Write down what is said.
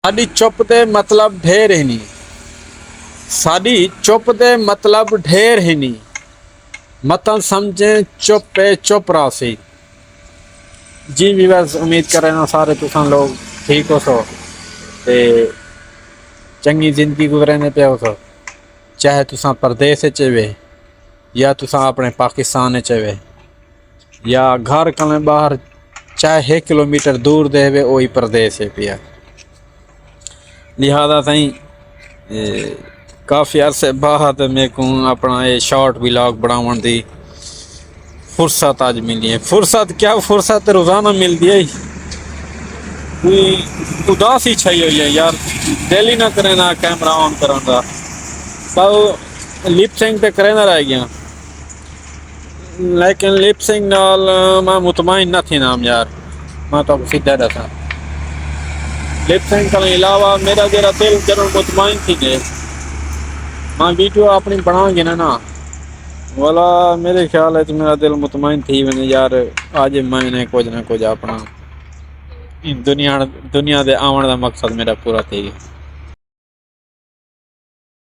ਸਾਡੀ ਚੁੱਪ ਦੇ ਮਤਲਬ ਢੇਰ ਹੀ ਨਹੀਂ। ਸਾਡੀ ਚੁੱਪ ਦੇ ਮਤਲਬ ਢੇਰ ਹੀ ਨਹੀਂ। ਮਤਾਂ ਸਮਝੇ चुप है चुप रासी। जी भी बस उम्मीद कर रहे ना सारे तुसां लोग ठीक हो सो ते चंगी जिंदगी गुजरने पे हो सो। चाहे तुसां परदेस च वे या तुसां अपने पाकिस्तान च वे या घर कने बाहर चाहे 1 किलोमीटर दूर दे वे वही परदेस है पिया। लिहाजा सही काफ़ी अरसे बाद मेरे को अपना ये शॉर्ट व्लॉग बनावन दी फुर्सत आज मिली है। फुर्सत क्या फुर्सत रोज़ाना मिलती है। कोई उदास ही छई हुई है यार, दिल ही ना करे ना कैमरा ऑन करन दा। सब लिप सिंक पे करे ना रह गया, लेकिन लिप सिंक नाल मैं मुतमईन ना थी नाम यार। मैं तो सीधा दसा लिप सिंक के अलावा मेरा जरा दिल जरूर मुतमईन थी गए। मैं वीडियो अपनी बनाऊंगी ना वाला मेरे ख्याल है तो मेरा दिल मुतमईन थी मैंने यार। आज मैंने कुछ ना कुछ अपना दुनिया दे आवन का मकसद मेरा पूरा थी गया।